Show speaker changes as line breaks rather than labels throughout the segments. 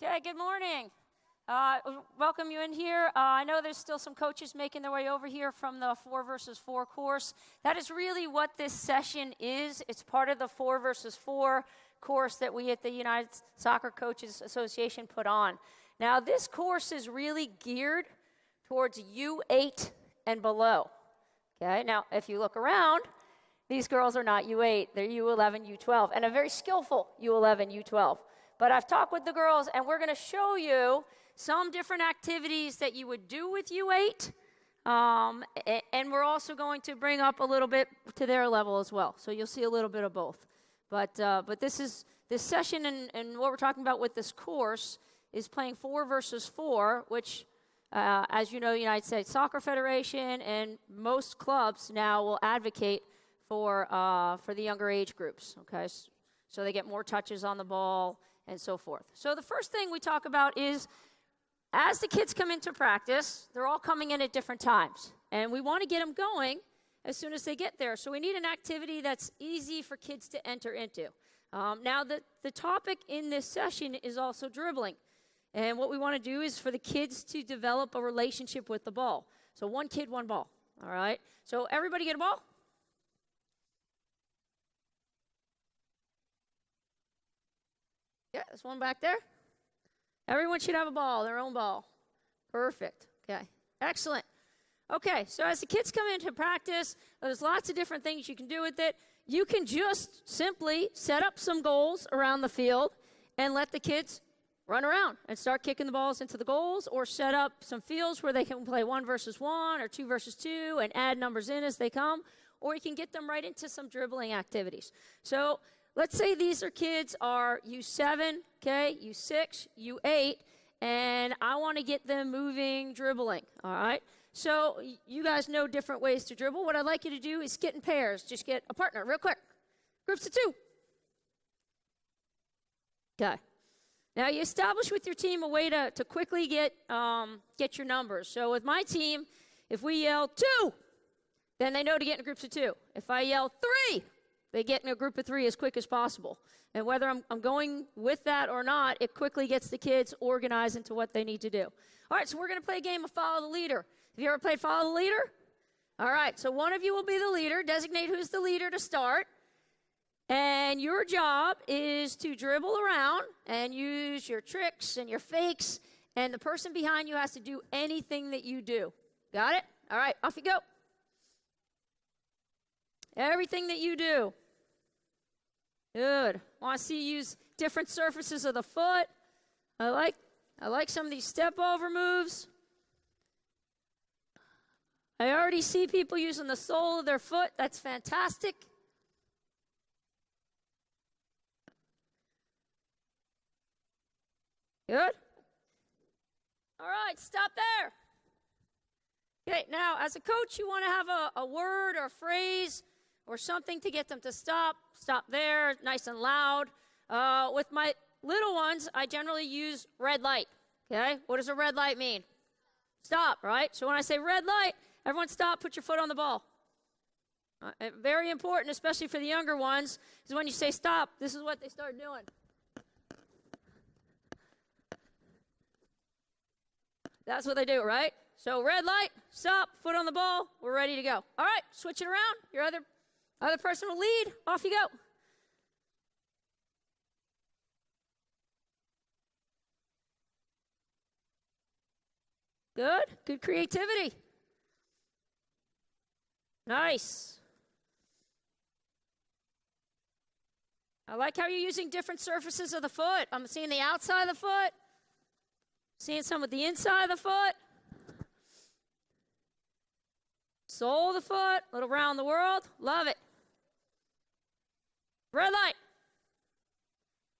Okay, good morning. Welcome you in here. I know there's still some coaches making their way over here from the 4 versus 4 course. That is really what this session is. It's part of the 4 versus 4 course that we at the United Soccer Coaches Association put on. Now, this course is really geared towards U8 and below. Okay, now if you look around, these girls are not U8, they're U11, U12, and a very skillful U11, U12. But I've talked with the girls, and we're going to show you some different activities that you would do with U8, and we're also going to bring up a little bit to their level as well. So you'll see a little bit of both. But this session and what we're talking about with this course is playing 4 versus 4, which, as you know, the United States Soccer Federation and most clubs now will advocate for the younger age groups. Okay, so they get more touches on the ball and so forth. So the first thing we talk about is, as the kids come into practice, they're all coming in at different times. And we want to get them going as soon as they get there. So we need an activity that's easy for kids to enter into. Now, the topic in this session is also dribbling. And what we want to do is for the kids to develop a relationship with the ball. So one kid, one ball. All right? So everybody get a ball? Yeah, there's one back there. Everyone should have a ball, their own ball. Perfect. Okay, excellent. Okay, so as the kids come into practice, there's lots of different things you can do with it. You can just simply set up some goals around the field and let the kids run around and start kicking the balls into the goals, or set up some fields where they can play 1 versus 1 or 2 versus 2 and add numbers in as they come, or you can get them right into some dribbling activities. So let's say these kids are U7, okay, U6, U8, and I want to get them moving, dribbling, all right? So you guys know different ways to dribble. What I'd like you to do is get in pairs. Just get a partner real quick. Groups of 2. Okay. Now you establish with your team a way to quickly get your numbers. So with my team, if we yell 2, then they know to get in groups of 2. If I yell 3, they get in a group of 3 as quick as possible. And whether I'm going with that or not, it quickly gets the kids organized into what they need to do. All right, so we're going to play a game of Follow the Leader. Have you ever played Follow the Leader? All right, so one of you will be the leader. Designate who's the leader to start. And your job is to dribble around and use your tricks and your fakes. And the person behind you has to do anything that you do. Got it? All right, off you go. Everything that you do. Good. Want to see you use different surfaces of the foot. I like some of these step over moves. I already see people using the sole of their foot. That's fantastic. Good. All right, stop there. Okay, now as a coach, you want to have a word or a phrase or something to get them to stop. Stop there, nice and loud. With my little ones, I generally use red light. Okay, what does a red light mean? Stop, right? So when I say red light, everyone stop, put your foot on the ball. Very important, especially for the younger ones, is when you say stop, this is what they start doing. That's what they do, right? So red light, stop, foot on the ball, we're ready to go. All right, switch it around. Your other person will lead. Off you go. Good creativity. Nice. I like how you're using different surfaces of the foot. I'm seeing the outside of the foot. Seeing some with the inside of the foot. Sole of the foot, a little round the world. Love it. Red light.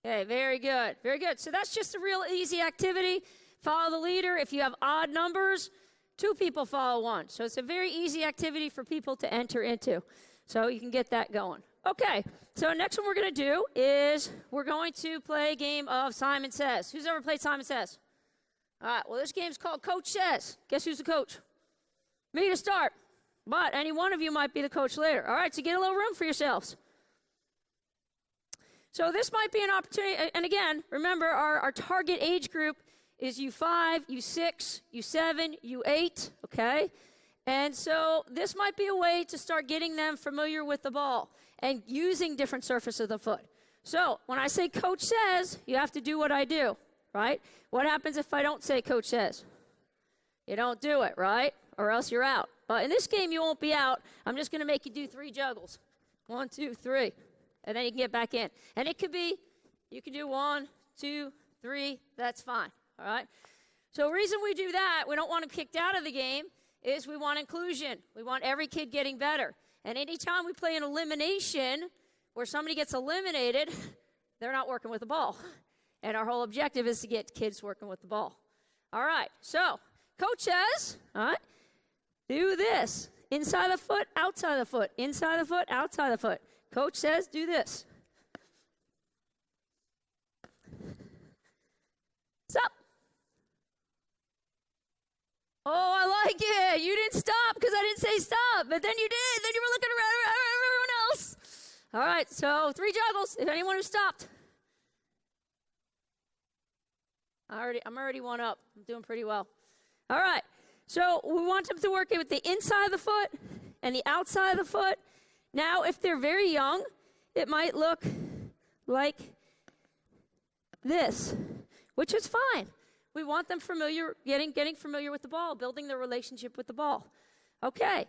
Okay, very good. Very good. So that's just a real easy activity. Follow the leader. If you have odd numbers, 2 people follow 1. So it's a very easy activity for people to enter into. So you can get that going. Okay, so next one we're going to do is we're going to play a game of Simon Says. Who's ever played Simon Says? All right, well, this game's called Coach Says. Guess who's the coach? Me to start. But any one of you might be the coach later. All right, so get a little room for yourselves. So this might be an opportunity, and again, remember our target age group is U5, U6, U7, U8, okay? And so this might be a way to start getting them familiar with the ball and using different surfaces of the foot. So when I say coach says, you have to do what I do, right? What happens if I don't say coach says? You don't do it, right? Or else you're out. But in this game, you won't be out. I'm just going to make you do 3 juggles. 1, 2, 3. And then you can get back in. And it could be, you can do 1, 2, 3. That's fine, all right? So the reason we do that, we don't want them kicked out of the game, is we want inclusion. We want every kid getting better. And anytime we play an elimination where somebody gets eliminated, they're not working with the ball. And our whole objective is to get kids working with the ball. All right, so coach says, all right, do this. Inside the foot, outside the foot. Inside the foot, outside the foot. Coach says, do this. Stop. Oh, I like it. You didn't stop because I didn't say stop, but then you did. Then you were looking around everyone else. All right, so 3 juggles, if anyone who stopped. I'm already 1 up. I'm doing pretty well. All right, so we want them to work with the inside of the foot and the outside of the foot. Now, if they're very young, it might look like this, which is fine. We want them familiar, getting familiar with the ball, building their relationship with the ball. Okay,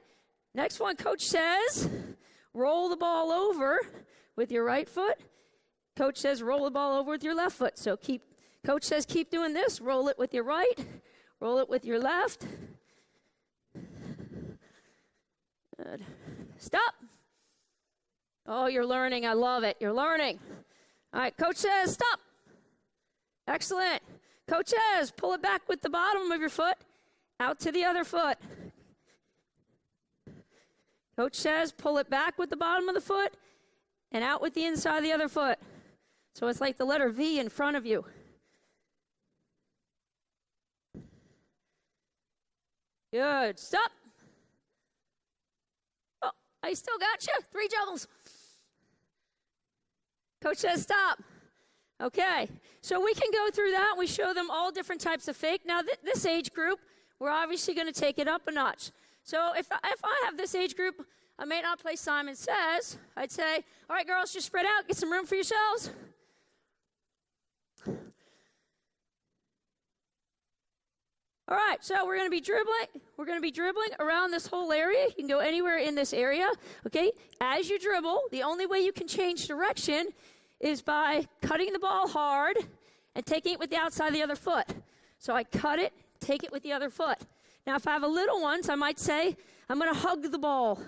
next one, coach says, roll the ball over with your right foot. Coach says, roll the ball over with your left foot. So coach says, keep doing this. Roll it with your right, roll it with your left. Good. Stop. Oh, you're learning. I love it. You're learning. All right, coach says, stop. Excellent. Coach says, pull it back with the bottom of your foot, out to the other foot. Coach says, pull it back with the bottom of the foot, and out with the inside of the other foot. So it's like the letter V in front of you. Good. Stop. Oh, I still got you. 3 juggles. Coach says stop. Okay, so we can go through that. We show them all different types of fake. Now, this age group, we're obviously going to take it up a notch. So if I have this age group, I may not play Simon Says. I'd say, all right, girls, just spread out. Get some room for yourselves. All right, so we're going to be dribbling. We're going to be dribbling around this whole area. You can go anywhere in this area, okay? As you dribble, the only way you can change direction is by cutting the ball hard and taking it with the outside of the other foot. So I cut it, take it with the other foot. Now, if I have a little ones, I might say, I'm going to hug the ball,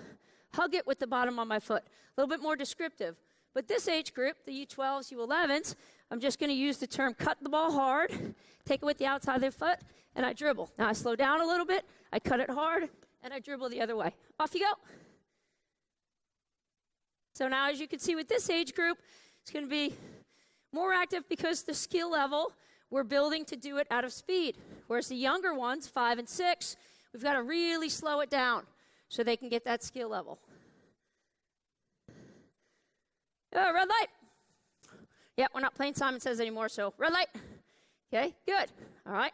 hug it with the bottom of my foot. A little bit more descriptive. But this age group, the U12s, U11s, I'm just going to use the term cut the ball hard, take it with the outside of their foot, and I dribble. Now I slow down a little bit, I cut it hard, and I dribble the other way. Off you go. So now as you can see with this age group, it's going to be more active because the skill level, we're building to do it out of speed. Whereas the younger ones, 5 and 6, we've got to really slow it down so they can get that skill level. Red light. Yeah, we're not playing Simon Says anymore, so red light. Okay, good. All right.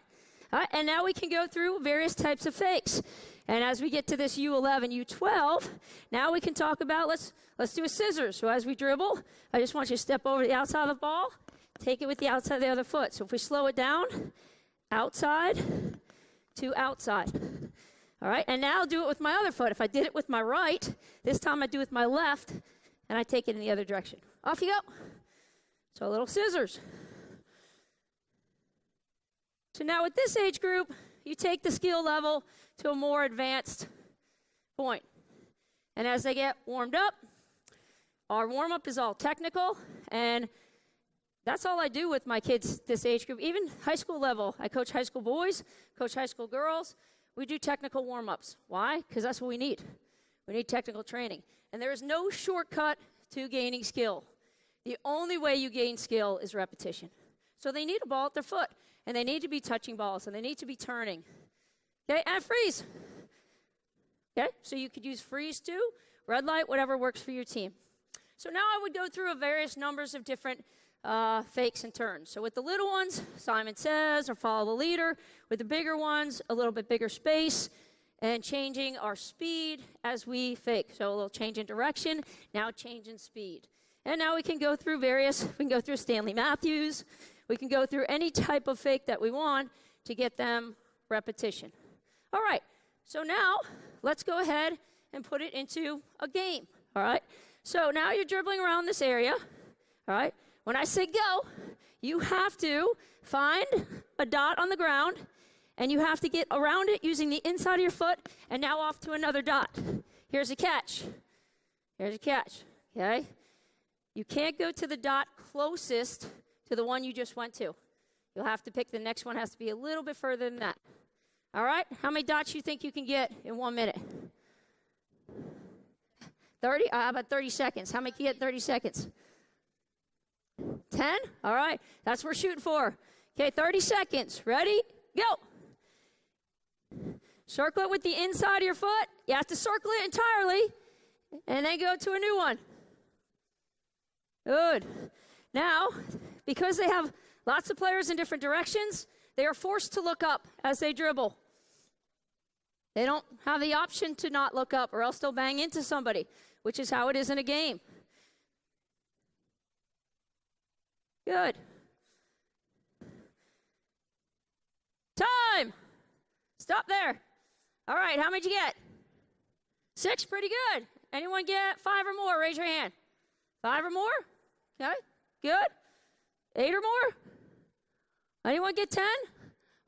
All right, and now we can go through various types of fakes. And as we get to this U11, U12, now we can talk about, let's do a scissors. So as we dribble, I just want you to step over the outside of the ball, take it with the outside of the other foot. So if we slow it down, outside to outside. All right, and now do it with my other foot. If I did it with my right, this time I do it with my left, and I take it in the other direction. Off you go. So a little scissors. So now with this age group, you take the skill level to a more advanced point. And as they get warmed up, our warm-up is all technical, and that's all I do with my kids this age group. Even high school level, I coach high school boys, coach high school girls. We do technical warm-ups. Why? Because that's what we need. We need technical training. And there is no shortcut to gaining skill. The only way you gain skill is repetition. So they need a ball at their foot, and they need to be touching balls, and they need to be turning. Okay, and freeze. Okay, so you could use freeze too, red light, whatever works for your team. So now I would go through various numbers of different fakes and turns. So with the little ones, Simon Says or Follow the Leader. With the bigger ones, a little bit bigger space and changing our speed as we fake. So a little change in direction, now change in speed. And now we can go through Stanley Matthews. We can go through any type of fake that we want to get them repetition. All right, so now let's go ahead and put it into a game, all right? So now you're dribbling around this area, all right? When I say go, you have to find a dot on the ground, and you have to get around it using the inside of your foot, and now off to another dot. Here's a catch. Here's a catch, okay? You can't go to the dot closest to the one you just went to. You'll have to pick the next one, has to be a little bit further than that. All right? How many dots you think you can get in 1 minute? 30? How about 30 seconds? How many can you get in 30 seconds? 10? All right. That's what we're shooting for. Okay, 30 seconds. Ready? Go. Circle it with the inside of your foot. You have to circle it entirely, and then go to a new one. Good. Now, because they have lots of players in different directions, they are forced to look up as they dribble. They don't have the option to not look up, or else they'll bang into somebody, which is how it is in a game. Good. Time. Stop there. All right, how many did you get? 6, pretty good. Anyone get 5 or more? Raise your hand. 5 or more? Okay, good. 8 or more? Anyone get 10?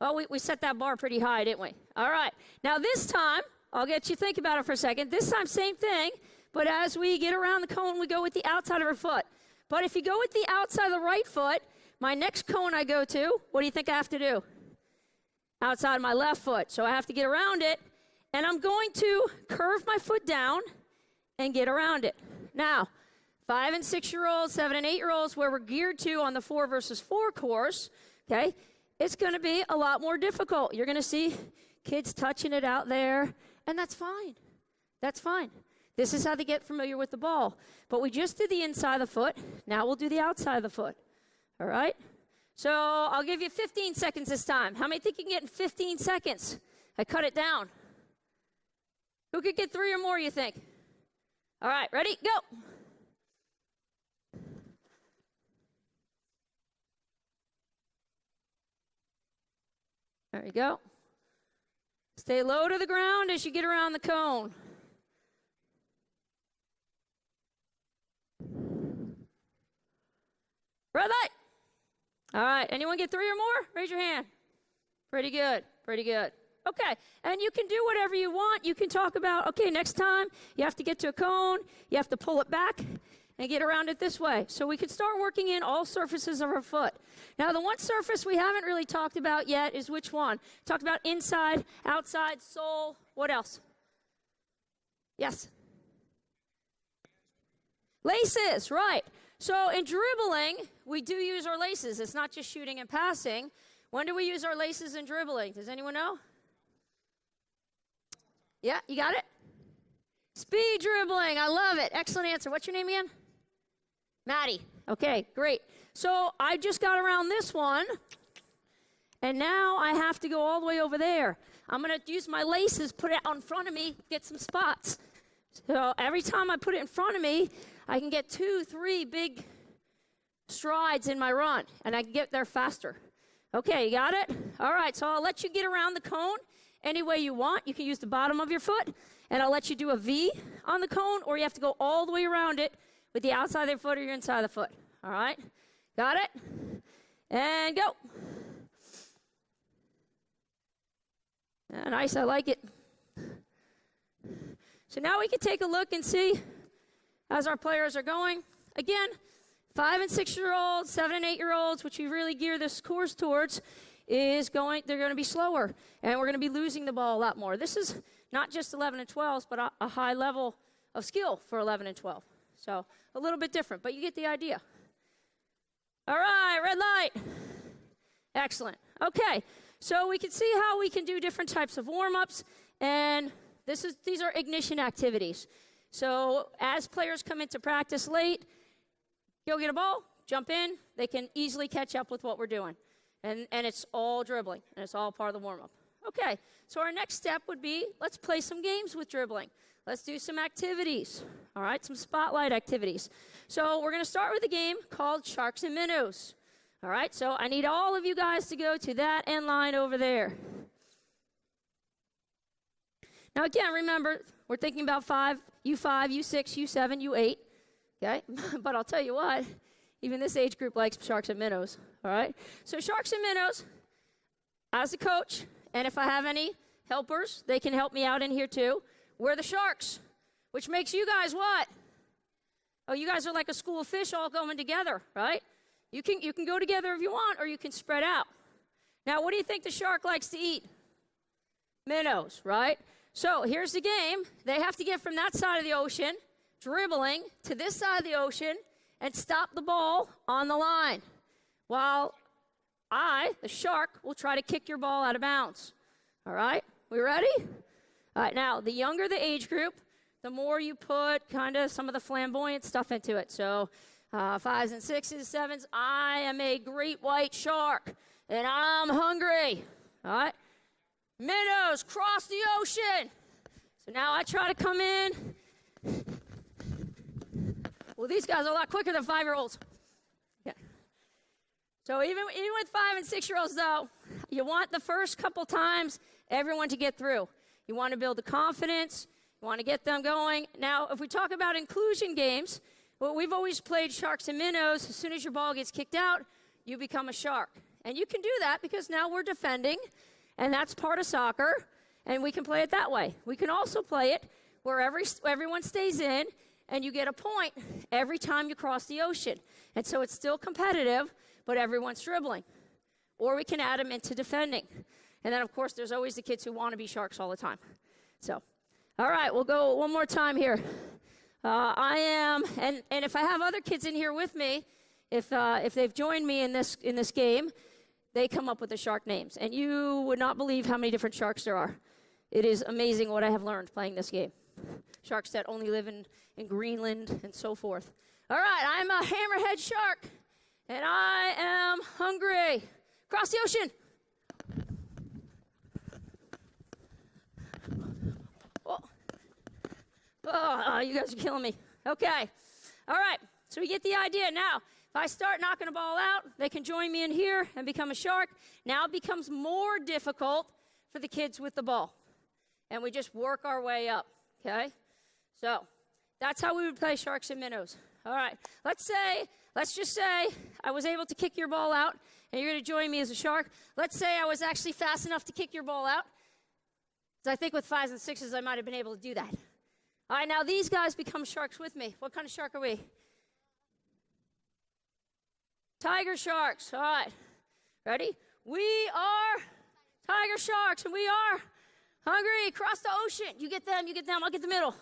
Well, we set that bar pretty high, didn't we? All right. Now this time, I'll get you to think about it for a second. This time, same thing, but as we get around the cone, we go with the outside of our foot. But if you go with the outside of the right foot, my next cone I go to, what do you think I have to do? Outside my left foot. So I have to get around it, and I'm going to curve my foot down and get around it. Now, 5 and 6-year-olds, 7 and 8-year-olds, where we're geared to on the 4 versus 4 course, okay, it's going to be a lot more difficult. You're going to see kids touching it out there, and that's fine. That's fine. This is how they get familiar with the ball. But we just did the inside of the foot. Now we'll do the outside of the foot. All right? So I'll give you 15 seconds this time. How many think you can get in 15 seconds? I cut it down. Who could get 3 or more, you think? All right, ready? Go. There you go. Stay low to the ground as you get around the cone. Red light. All right, anyone get 3 or more? Raise your hand. Pretty good, pretty good. Okay, and you can do whatever you want. You can talk about, okay, next time you have to get to a cone, you have to pull it back and get around it this way. So we could start working in all surfaces of our foot. Now, the one surface we haven't really talked about yet is which one? Talked about inside, outside, sole, what else? Yes? Laces, right. So in dribbling, we do use our laces. It's not just shooting and passing. When do we use our laces in dribbling? Does anyone know? Yeah, you got it? Speed dribbling. I love it. Excellent answer. What's your name again? Maddie. Okay, great. So I just got around this one, and now I have to go all the way over there. I'm going to use my laces, put it out in front of me, get some spots. So every time I put it in front of me, I can get 2, 3 big strides in my run, and I can get there faster. Okay, you got it? All right, so I'll let you get around the cone any way you want. You can use the bottom of your foot, and I'll let you do a V on the cone, or you have to go all the way around it with the outside of your foot or your inside of the foot. All right? Got it? And go. Nice, I like it. So now we can take a look and see as our players are going. Again, 5 and 6-year-olds, 7 and 8-year-olds, which we really gear this course towards, they're going to be slower, and we're going to be losing the ball a lot more. This is not just 11 and 12s, but a high level of skill for 11 and 12. So a little bit different, but you get the idea. All right, red light. Excellent. Okay, so we can see how we can do different types of warm-ups, and these are ignition activities. So as players come into practice late, go get a ball, jump in, they can easily catch up with what we're doing. And it's all dribbling, and it's all part of the warm-up. Okay, so our next step would be, let's play some games with dribbling. Let's do some activities, all right, some spotlight activities. So we're going to start with a game called Sharks and Minnows. All right, so I need all of you guys to go to that end line over there. Now, again, remember, we're thinking about U5, U6, U7, U8, okay? But I'll tell you what, even this age group likes Sharks and Minnows, all right? So Sharks and Minnows, as a coach, and if I have any helpers, they can help me out in here too. We're the Sharks, which makes you guys what? Oh, you guys are like a school of fish all going together, right? You can go together if you want, or you can spread out. Now, what do you think the shark likes to eat? Minnows, right? So here's the game. They have to get from that side of the ocean, dribbling, to this side of the ocean, and stop the ball on the line, while I, the shark, will try to kick your ball out of bounds. All right? We ready? All right, now, the younger the age group, the more you put kind of some of the flamboyant stuff into it. So 5s and 6s, 7s, I am a great white shark, and I'm hungry. All right? Minnows, cross the ocean. So now I try to come in. Well, these guys are a lot quicker than 5-year-olds. Yeah. So even with 5 and 6-year-olds, though, you want the first couple times everyone to get through. You want to build the confidence. You want to get them going. Now, if we talk about inclusion games, well, we've always played Sharks and Minnows. As soon as your ball gets kicked out, you become a shark. And you can do that because now we're defending, and that's part of soccer, and we can play it that way. We can also play it where everyone stays in, and you get a point every time you cross the ocean. And so it's still competitive, but everyone's dribbling. Or we can add them into defending. And then, of course, there's always the kids who want to be sharks all the time. So, all right, we'll go one more time here. I am, and if I have other kids in here with me, if they've joined me in this game, they come up with the shark names. And you would not believe how many different sharks there are. It is amazing what I have learned playing this game. Sharks that only live in Greenland and so forth. All right, I'm a hammerhead shark, and I am hungry. Cross the ocean. Oh, you guys are killing me. Okay. All right, so we get the idea. Now, if I start knocking a ball out, they can join me in here and become a shark. Now it becomes more difficult for the kids with the ball. And we just work our way up, okay? So that's how we would play Sharks and Minnows. All right, let's just say I was able to kick your ball out, and you're going to join me as a shark. Let's say I was actually fast enough to kick your ball out. So I think with 5s and 6s, I might have been able to do that. All right, now these guys become sharks with me. What kind of shark are we? Tiger sharks. All right, ready? We are tiger sharks, and we are hungry. Cross the ocean. You get them, I'll get the middle.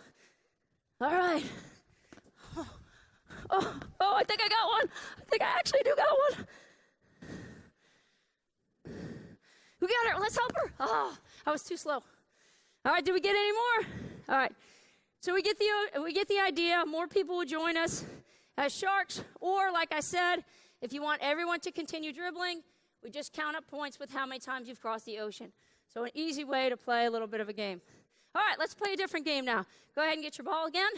All right. Oh, I think I got one. I think I actually do got one. Who got her? Let's help her. Oh, I was too slow. All right, did we get any more? All right. So we get the idea. More people will join us as sharks. Or, like I said, if you want everyone to continue dribbling, we just count up points with how many times you've crossed the ocean. So an easy way to play a little bit of a game. All right, let's play a different game now. Go ahead and get your ball again.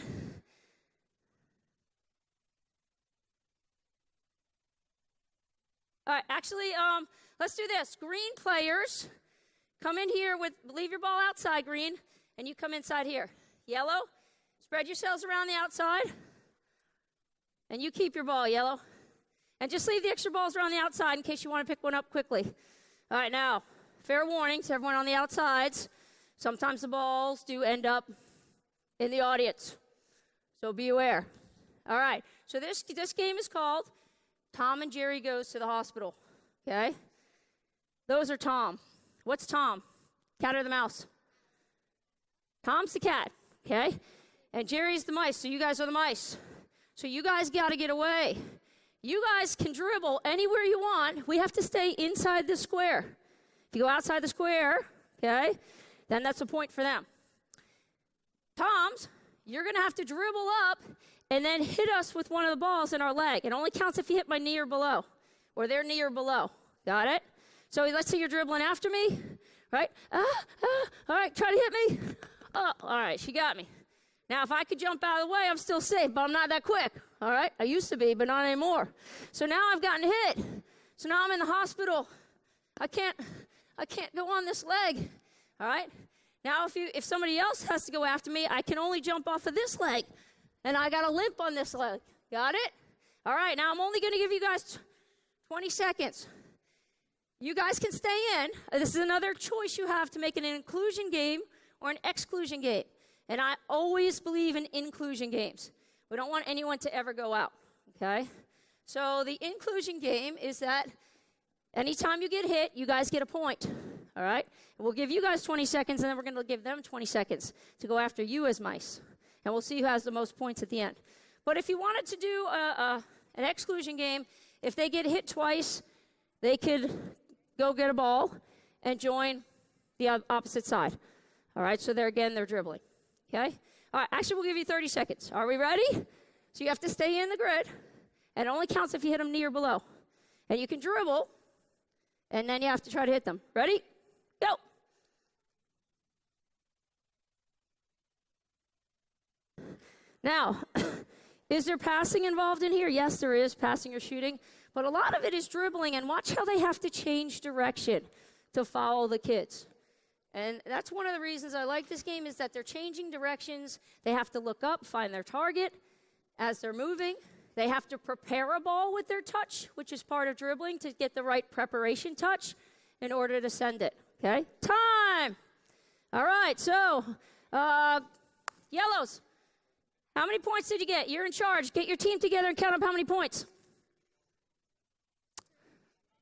All right, actually, let's do this. Green players, come in here leave your ball outside, green, and you come inside here. Yellow, spread yourselves around the outside, and you keep your ball, yellow. And just leave the extra balls around the outside in case you want to pick one up quickly. All right, now, fair warning to everyone on the outsides. Sometimes the balls do end up in the audience, so be aware. All right, so this game is called Tom and Jerry Goes to the Hospital, okay? Those are Tom. What's Tom? Cat or the mouse? Tom's the cat, okay? And Jerry's the mice, so you guys are the mice. So you guys got to get away. You guys can dribble anywhere you want. We have to stay inside the square. If you go outside the square, okay, then that's a point for them. Toms, you're going to have to dribble up and then hit us with one of the balls in our leg. It only counts if you hit my knee or below, or their knee or below. Got it? So let's say you're dribbling after me, right? All right, try to hit me. Oh, all right, she got me. Now, if I could jump out of the way, I'm still safe, but I'm not that quick, all right? I used to be, but not anymore. So now I've gotten hit. So now I'm in the hospital. I can't go on this leg, all right? Now, if somebody else has to go after me, I can only jump off of this leg, and I got a limp on this leg. Got it? All right, now I'm only going to give you guys 20 seconds. You guys can stay in. This is another choice you have to make an inclusion game or an exclusion game. And I always believe in inclusion games. We don't want anyone to ever go out, okay? So the inclusion game is that anytime you get hit, you guys get a point, all right? And we'll give you guys 20 seconds, and then we're going to give them 20 seconds to go after you as mice. And we'll see who has the most points at the end. But if you wanted to do an exclusion game, if they get hit twice, they could go get a ball and join the opposite side. All right, so they're dribbling. Okay? All right, actually, we'll give you 30 seconds. Are we ready? So you have to stay in the grid, and it only counts if you hit them knee or below. And you can dribble, and then you have to try to hit them. Ready? Go. Now, is there passing involved in here? Yes, there is, passing or shooting. But a lot of it is dribbling, and watch how they have to change direction to follow the kids. And that's one of the reasons I like this game is that they're changing directions. They have to look up, find their target as they're moving. They have to prepare a ball with their touch, which is part of dribbling, to get the right preparation touch in order to send it. Okay? Time! All right, so yellows. How many points did you get? You're in charge. Get your team together and count up how many points.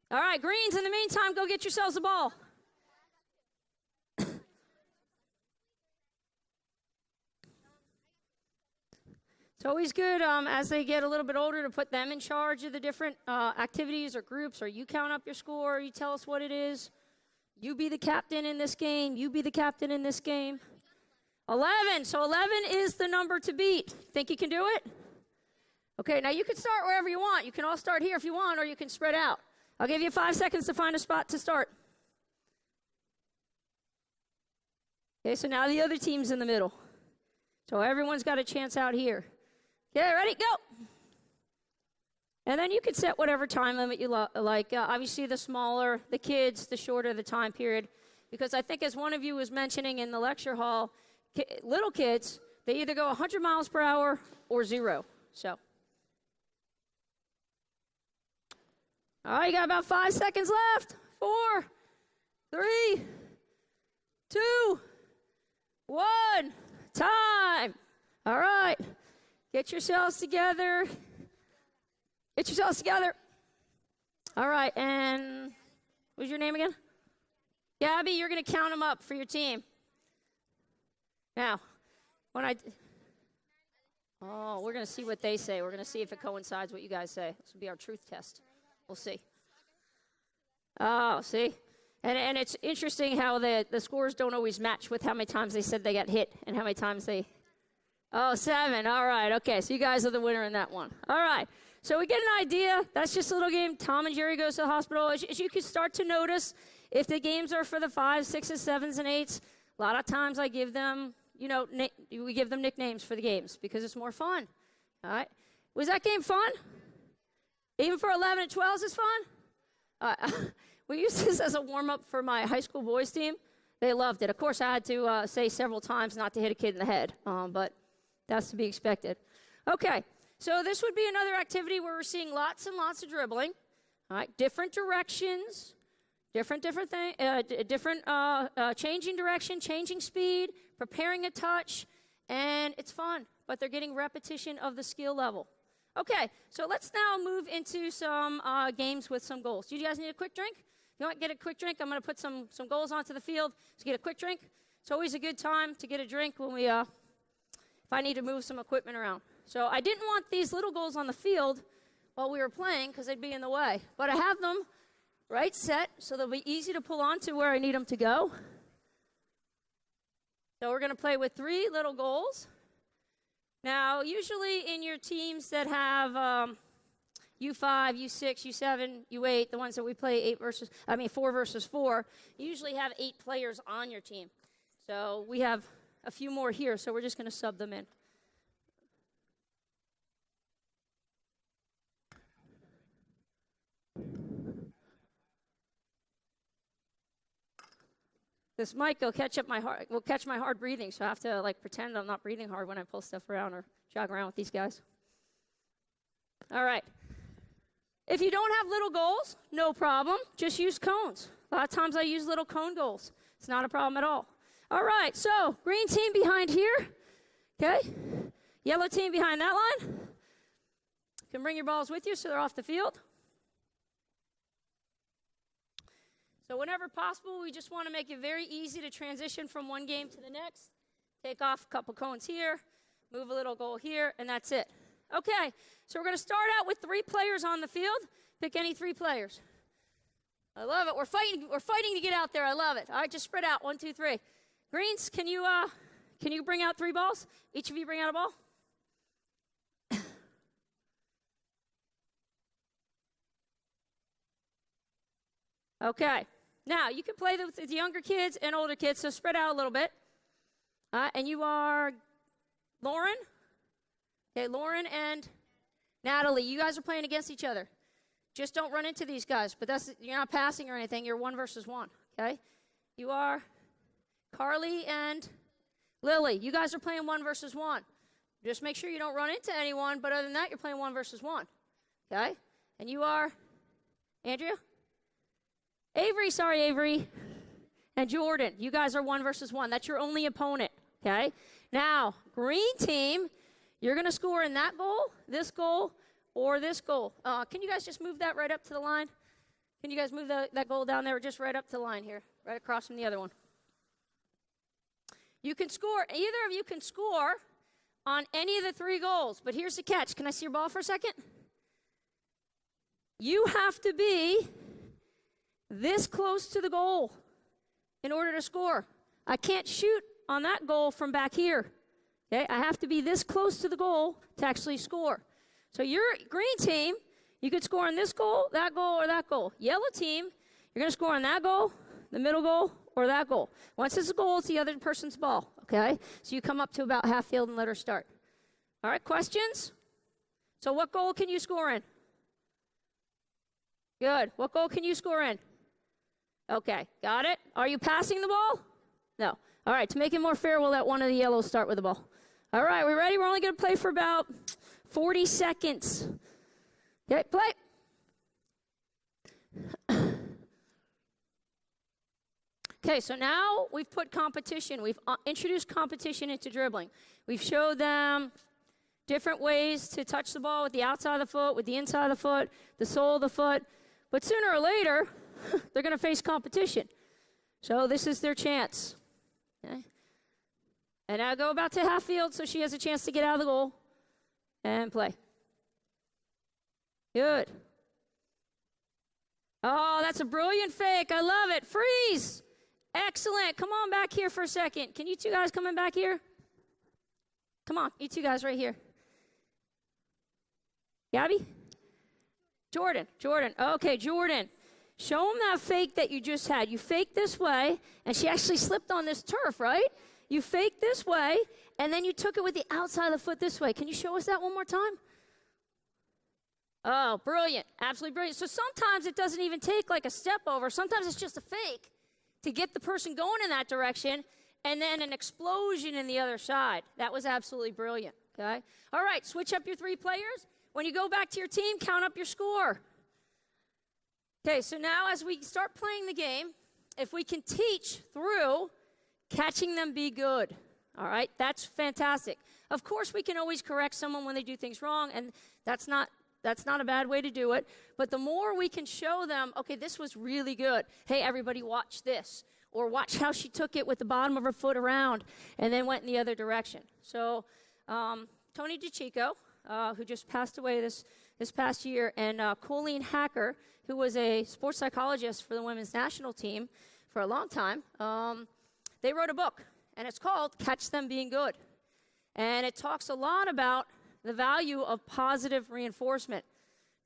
All right, greens, in the meantime, go get yourselves a ball. It's always good as they get a little bit older to put them in charge of the different activities or groups, or you count up your score, you tell us what it is. You be the captain in this game. You be the captain in this game. 11. So 11 is the number to beat. Think you can do it? Okay, now you can start wherever you want. You can all start here if you want, or you can spread out. I'll give you 5 seconds to find a spot to start. Okay, so now the other team's in the middle. So everyone's got a chance out here. Okay, ready, go. And then you can set whatever time limit you like. Obviously, the smaller the kids, the shorter the time period. Because I think as one of you was mentioning in the lecture hall, little kids, they either go 100 miles per hour or 0. So, all right, you got about 5 seconds left. 4, 3, 2, 1. Time. All right. Get yourselves together. Get yourselves together. All right, and what's your name again? Gabby, you're going to count them up for your team. Now, we're going to see what they say. We're going to see if it coincides what you guys say. This will be our truth test. We'll see. Oh, see? And it's interesting how the scores don't always match with how many times they said they got hit and how many times they... Oh, 7. All right. Okay, so you guys are the winner in that one. All right. So we get an idea. That's just a little game. Tom and Jerry goes to the hospital. As you can start to notice, if the games are for the 5s, 6s, 7s, and 8s, a lot of times I give them, we give them nicknames for the games because it's more fun. All right. Was that game fun? Even for 11 and 12s, it's fun? We used this as a warm-up for my high school boys team. They loved it. Of course, I had to say several times not to hit a kid in the head, but that's to be expected. Okay, so this would be another activity where we're seeing lots and lots of dribbling. All right, different directions, different changing direction, changing speed, preparing a touch, and it's fun, but they're getting repetition of the skill level. Okay, so let's now move into some games with some goals. Do you guys need a quick drink? If you want to get a quick drink, I'm going to put some goals onto the field. So get a quick drink. It's always a good time to get a drink when we, if I need to move some equipment around. So I didn't want these little goals on the field while we were playing because they'd be in the way. But I have them right set so they'll be easy to pull onto where I need them to go. So we're going to play with 3 little goals. Now, usually in your teams that have U5, U6, U7, U8, the ones that we play 4 versus 4, you usually have 8 players on your team. So we have a few more here, so we're just going to sub them in. This mic will catch my hard breathing, so I have to pretend I'm not breathing hard when I pull stuff around or jog around with these guys. All right. If you don't have little goals, no problem. Just use cones. A lot of times I use little cone goals. It's not a problem at all. All right, so green team behind here. Okay. Yellow team behind that line. You can bring your balls with you so they're off the field. So whenever possible, we just want to make it very easy to transition from one game to the next. Take off a couple cones here, move a little goal here, and that's it. Okay, so we're going to start out with 3 players on the field. Pick any 3 players. I love it. We're fighting to get out there. I love it. All right, just spread out. 1, 2, 3. Greens, can you bring out 3 balls? Each of you bring out a ball. Okay. Now, you can play with the younger kids and older kids, so spread out a little bit. And you are Lauren. Okay, Lauren and Natalie. You guys are playing against each other. Just don't run into these guys. But you're not passing or anything. You're 1 versus 1. Okay? You are Carly and Lily. You guys are playing 1 versus 1. Just make sure you don't run into anyone. But other than that, you're playing 1 versus 1. Okay? And you are Andrea? Avery, and Jordan. You guys are 1 versus 1. That's your only opponent, okay? Now, green team, you're going to score in that goal, this goal, or this goal. Can you guys just move that right up to the line? Can you guys move that goal down there just right up to the line here, right across from the other one? You can score, either of you can score on any of the 3 goals, but here's the catch. Can I see your ball for a second? You have to be this close to the goal in order to score. I can't shoot on that goal from back here. Okay, I have to be this close to the goal to actually score. So your green team, you could score on this goal, or that goal. Yellow team, you're going to score on that goal, the middle goal, or that goal. Once it's a goal, it's the other person's ball. Okay, so you come up to about half field and let her start. All right, questions? So what goal can you score in? Good. What goal can you score in? Okay, got it? Are you passing the ball? No. All right, to make it more fair, we'll let one of the yellows start with the ball. All right, we ready? We're only going to play for about 40 seconds. Okay, play. Okay, so now we've put competition. We've introduced competition into dribbling. We've showed them different ways to touch the ball with the outside of the foot, with the inside of the foot, the sole of the foot. But sooner or later, they're going to face competition. So this is their chance. Okay. And now go about to half field so she has a chance to get out of the goal and play. Good. Oh, that's a brilliant fake. I love it. Freeze. Excellent. Come on back here for a second. Can you 2 guys come in back here? Come on, you 2 guys right here. Gabby? Jordan. Okay, Jordan. Show them that fake that you just had. You faked this way, and she actually slipped on this turf, right? You faked this way, and then you took it with the outside of the foot this way. Can you show us that one more time? Oh, brilliant. Absolutely brilliant. So sometimes it doesn't even take like a step over. Sometimes it's just a fake to get the person going in that direction, and then an explosion in the other side. That was absolutely brilliant, okay? All right, switch up your 3 players. When you go back to your team, count up your score. Okay, so now as we start playing the game, if we can teach through catching them be good, all right, that's fantastic. Of course, we can always correct someone when they do things wrong, and that's not a bad way to do it. But the more we can show them, okay, this was really good. Hey, everybody, watch this. Or watch how she took it with the bottom of her foot around and then went in the other direction. So Tony DiCicco, who just passed away this past year, and Colleen Hacker, who was a sports psychologist for the women's national team for a long time, they wrote a book, and it's called Catch Them Being Good. And it talks a lot about the value of positive reinforcement.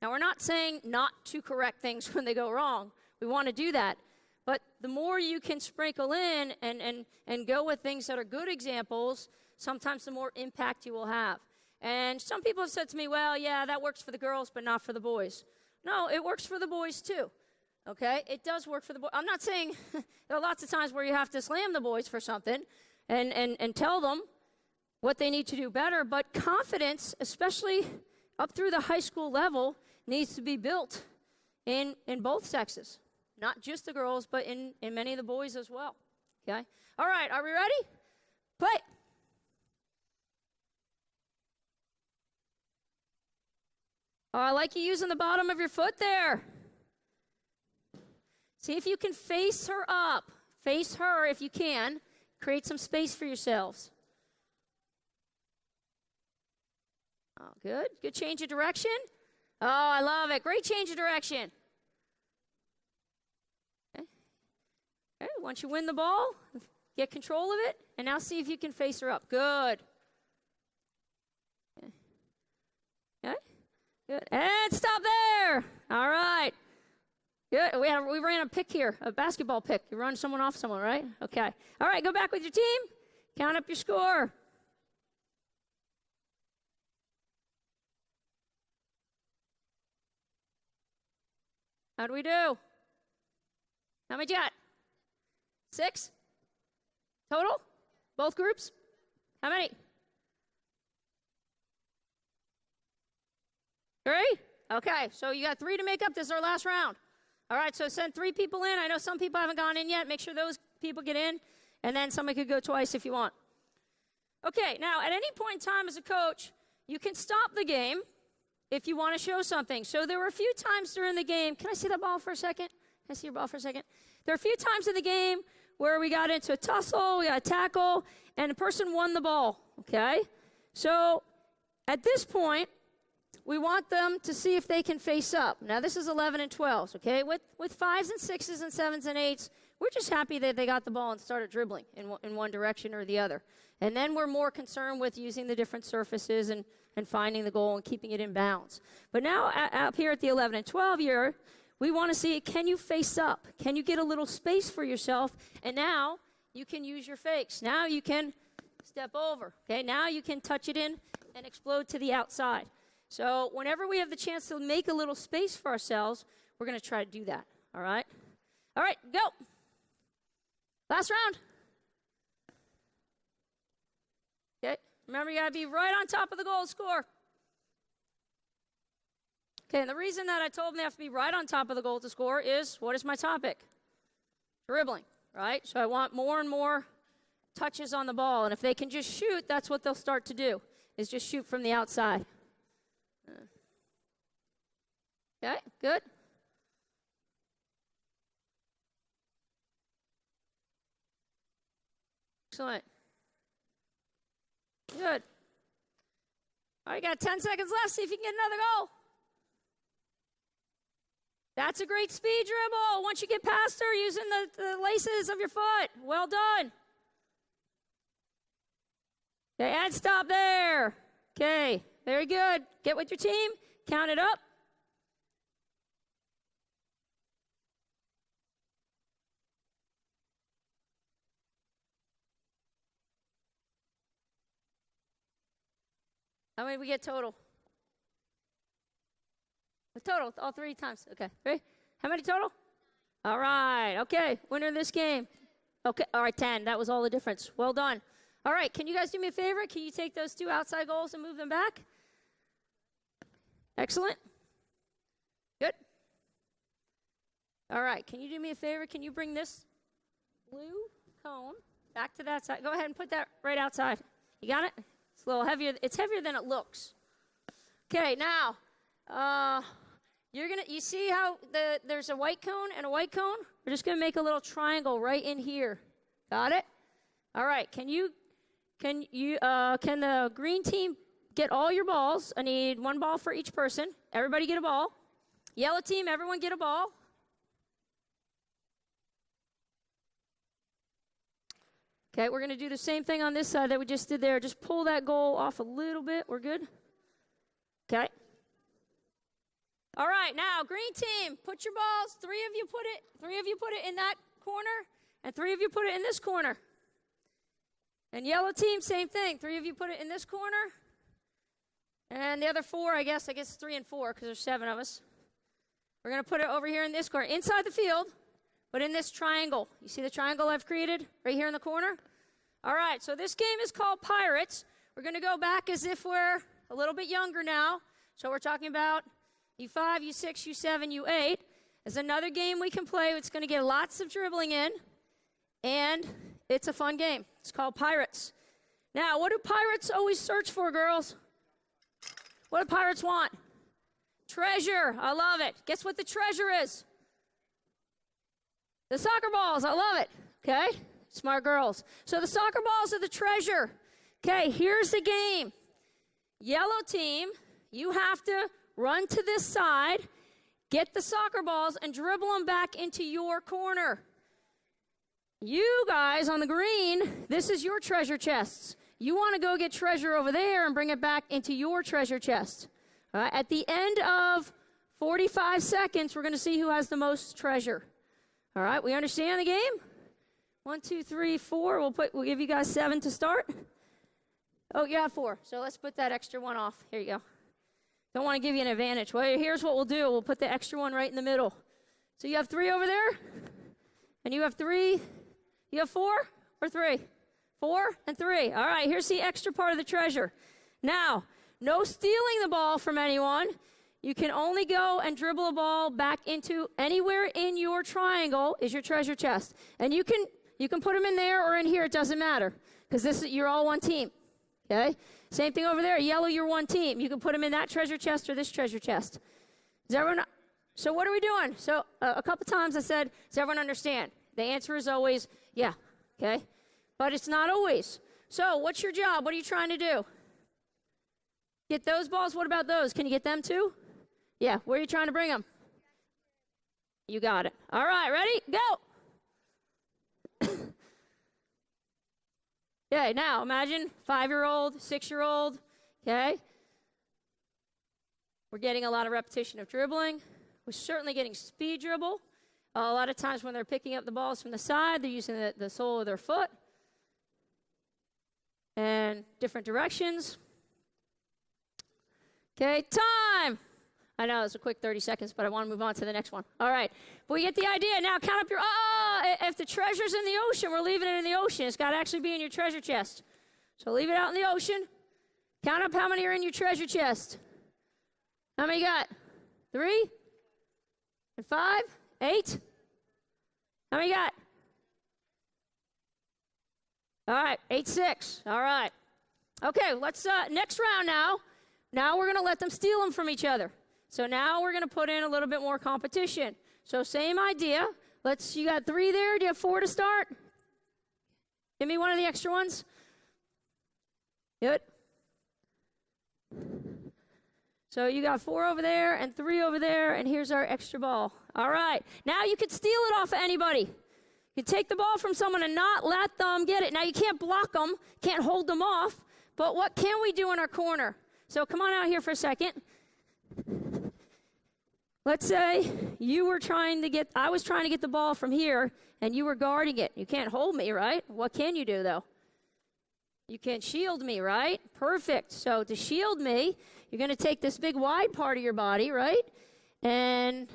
Now, we're not saying not to correct things when they go wrong. We want to do that. But the more you can sprinkle in and go with things that are good examples, sometimes the more impact you will have. And some people have said to me, well, yeah, that works for the girls, but not for the boys. No, it works for the boys too. Okay? It does work for the boys. I'm not saying there are lots of times where you have to slam the boys for something and tell them what they need to do better, but confidence, especially up through the high school level, needs to be built in both sexes. Not just the girls, but in many of the boys as well. Okay? All right, are we ready? Play. Oh, I like you using the bottom of your foot there. See if you can face her up. Face her if you can. Create some space for yourselves. Oh, good. Good change of direction. Oh, I love it. Great change of direction. Okay, once you win the ball, get control of it, and now see if you can face her up. Good. Okay. Good. And stop there. All right. Good. We ran a pick here, a basketball pick. You run someone off someone, right? Okay. All right, go back with your team. Count up your score. How do we do? How many you got? 6? Total? Both groups? How many? 3? Okay, so you got 3 to make up. This is our last round. All right, so send 3 people in. I know some people haven't gone in yet. Make sure those people get in, and then somebody could go twice if you want. Okay, now at any point in time as a coach, you can stop the game if you want to show something. So there were a few times during the game. Can I see that ball for a second? Can I see your ball for a second? There are a few times in the game where we got into a tussle, we got a tackle, and the person won the ball, okay? So at this point, we want them to see if they can face up. Now, this is 11 and 12s, okay? With 5s and 6s and 7s and 8s, we're just happy that they got the ball and started dribbling in one direction or the other. And then we're more concerned with using the different surfaces and finding the goal and keeping it in bounds. But now, up here at the 11 and 12 year, we want to see, can you face up? Can you get a little space for yourself? And now you can use your fakes. Now you can step over, okay? Now you can touch it in and explode to the outside. So whenever we have the chance to make a little space for ourselves, we're going to try to do that, all right? All right, go. Last round. Okay, remember you got to be right on top of the goal score. Okay, and the reason that I told them they have to be right on top of the goal to score is, what is my topic? Dribbling, right? So I want more and more touches on the ball, and if they can just shoot, that's what they'll start to do, is just shoot from the outside. Okay, good. Excellent. Good. All right, you got 10 seconds left. See if you can get another goal. That's a great speed dribble. Once you get past her using the laces of your foot. Well done. Okay, and stop there. Okay, very good. Get with your team. Count it up. How many we get total? The total, all 3 times. Okay, ready? How many total? All right, okay. Winner of this game. Okay, all right, 10. That was all the difference. Well done. All right, can you guys do me a favor? Can you take those 2 outside goals and move them back? Excellent. Good. All right, can you do me a favor? Can you bring this blue cone back to that side? Go ahead and put that right outside. You got it? It's a little heavier. It's heavier than it looks. Okay, now, you see how there's a white cone and a white cone? We're just gonna make a little triangle right in here. Got it? All right, can the green team get all your balls? I need 1 ball for each person. Everybody get a ball. Yellow team, everyone get a ball. Okay, we're going to do the same thing on this side that we just did there. Just pull that goal off a little bit. We're good? Okay. All right, now, green team, put your balls. Three of you put it in that corner, and 3 of you put it in this corner. And yellow team, same thing. 3 of you put it in this corner. And the other 4, I guess 3 and 4, because there's 7 of us. We're going to put it over here in this corner, inside the field, but in this triangle. You see the triangle I've created right here in the corner? All right, so this game is called Pirates. We're going to go back as if we're a little bit younger now. So we're talking about U5, U6, U7, U8. There's another game we can play. It's going to get lots of dribbling in, and it's a fun game. It's called Pirates. Now, what do pirates always search for, girls? What do pirates want? Treasure. I love it. Guess what the treasure is? The soccer balls. I love it. Okay? Smart girls. So the soccer balls are the treasure. Okay, here's the game. Yellow team, you have to run to this side, get the soccer balls, and dribble them back into your corner. You guys on the green, this is your treasure chests. You want to go get treasure over there and bring it back into your treasure chest. All right, at the end of 45 seconds, we're going to see who has the most treasure. All right, we understand the game? 1, 2, 3, 4. We'll give you guys 7 to start. Oh, you have 4. So let's put that extra 1 off. Here you go. Don't want to give you an advantage. Well, here's what we'll do. We'll put the extra 1 right in the middle. So you have 3 over there, and you have 3. You have 4 or 3? 4 and 3. All right, here's the extra part of the treasure. Now, no stealing the ball from anyone. You can only go and dribble a ball back into anywhere in your triangle is your treasure chest. And you can put them in there or in here. It doesn't matter because you're all one team. Okay? Same thing over there. Yellow, you're one team. You can put them in that treasure chest or this treasure chest. Does everyone? So what are we doing? So a couple times I said, does everyone understand? The answer is always, yeah. Okay? But it's not always. So what's your job? What are you trying to do? Get those balls? What about those? Can you get them too? Yeah. Where are you trying to bring them? You got it. All right. Ready? Go. Okay. Now imagine 5-year-old, 6-year-old. Okay. We're getting a lot of repetition of dribbling. We're certainly getting speed dribble. A lot of times when they're picking up the balls from the side, they're using the sole of their foot and different directions. Okay, time. I know it's a quick 30 seconds, but I want to move on to the next one. All right, but we get the idea. Now count up your, if the treasure's in the ocean, we're leaving it in the ocean. It's got to actually be in your treasure chest. So leave it out in the ocean. Count up how many are in your treasure chest. How many you got? 3 and 5, 8. How many you got? All right, 8, 6. All right. Okay, let's, next round now. Now we're going to let them steal them from each other. So now we're going to put in a little bit more competition. So same idea. You got 3 there. Do you have 4 to start? Give me one of the extra ones. Good. So you got 4 over there and 3 over there, and here's our extra ball. All right. Now you could steal it off of anybody. You take the ball from someone and not let them get it. Now you can't block them, can't hold them off, but what can we do in our corner? So come on out here for a second. Let's say I was trying to get the ball from here, and you were guarding it. You can't hold me, right? What can you do, though? You can shield me, right? Perfect. So to shield me, you're going to take this big wide part of your body, right? And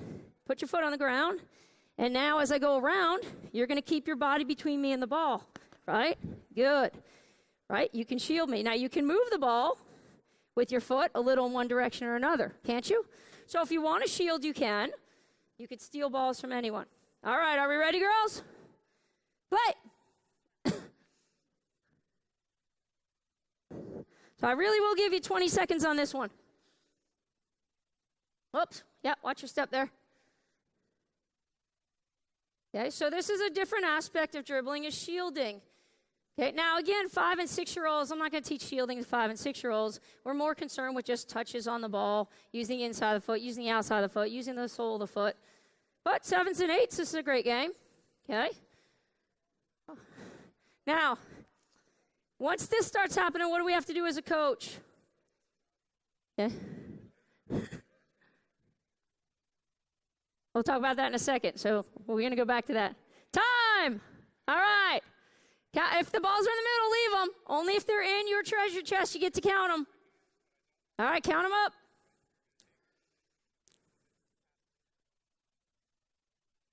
put your foot on the ground. And now as I go around, you're going to keep your body between me and the ball, right? Good. Right? You can shield me. Now you can move the ball with your foot a little in one direction or another, can't you? So if you want to shield, you can. You could steal balls from anyone. All right, are we ready, girls? Play. So I really will give you 20 seconds on this one. Oops. Yeah, watch your step there. Okay, so this is a different aspect of dribbling is shielding. Okay, now again, 5 and 6-year-olds, I'm not going to teach shielding to 5 and 6-year-olds. We're more concerned with just touches on the ball, using the inside of the foot, using the outside of the foot, using the sole of the foot. But 7s and 8s, this is a great game. Okay. Now, once this starts happening, what do we have to do as a coach? Yeah. We'll talk about that in a second, so we're going to go back to that. Time! All right. If the balls are in the middle, leave them. Only if they're in your treasure chest, you get to count them. All right, count them up.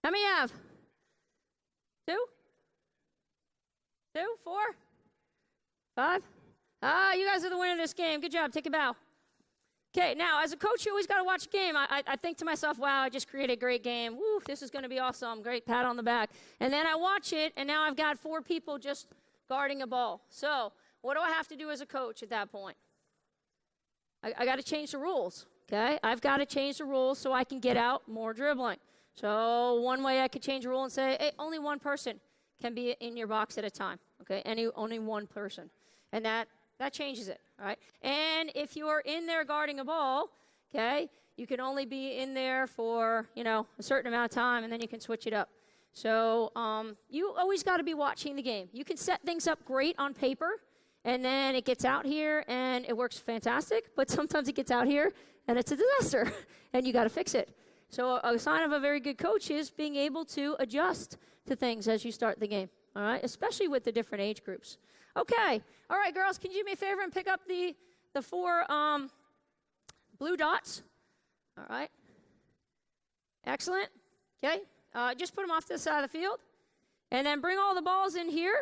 How many you have? 2? 2? 4? 5? You guys are the winner of this game. Good job. Take a bow. Okay, now, as a coach, you always got to watch a game. I think to myself, wow, I just created a great game. Woo, this is going to be awesome. Great pat on the back. And then I watch it, and now I've got 4 people just guarding a ball. So what do I have to do as a coach at that point? I got to change the rules, okay? I've got to change the rules so I can get out more dribbling. So one way I could change the rule and say, hey, only one person can be in your box at a time, okay? Only one person. And that changes it, all right? And if you are in there guarding a ball, okay, you can only be in there for, a certain amount of time, and then you can switch it up. So you always got to be watching the game. You can set things up great on paper, and then it gets out here, and it works fantastic, but sometimes it gets out here, and it's a disaster, and you got to fix it. So a sign of a very good coach is being able to adjust to things as you start the game, all right, especially with the different age groups. Okay. All right, girls, can you do me a favor and pick up the 4 blue dots? All right. Excellent. Okay. Just put them off to the side of the field. And then bring all the balls in here.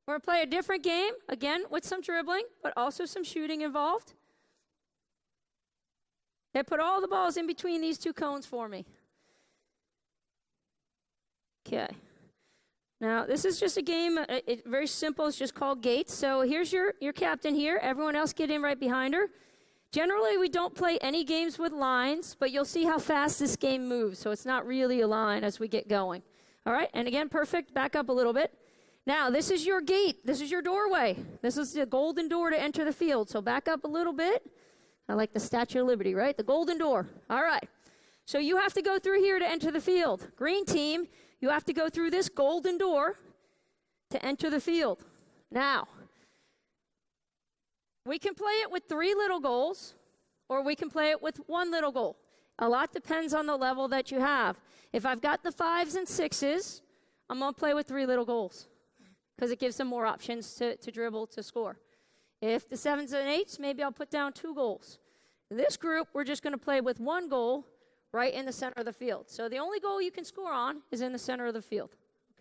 We're going to play a different game, again, with some dribbling, but also some shooting involved. They put all the balls in between these 2 cones for me. Okay. Now, this is just a game, it's very simple. It's just called Gates. So here's your captain here. Everyone else get in right behind her. Generally, we don't play any games with lines, but you'll see how fast this game moves. So it's not really a line as we get going. All right, and again, perfect. Back up a little bit. Now, this is your gate. This is your doorway. This is the golden door to enter the field. So back up a little bit. I like the Statue of Liberty, right? The golden door. All right. So you have to go through here to enter the field. Green team, you have to go through this golden door to enter the field. Now, we can play it with 3 little goals, or we can play it with 1 little goal. A lot depends on the level that you have. If I've got the 5s and 6s, I'm going to play with 3 little goals because it gives them more options to dribble, to score. If the 7s and 8s, maybe I'll put down 2 goals. In this group, we're just going to play with 1 goal right in the center of the field. So the only goal you can score on is in the center of the field,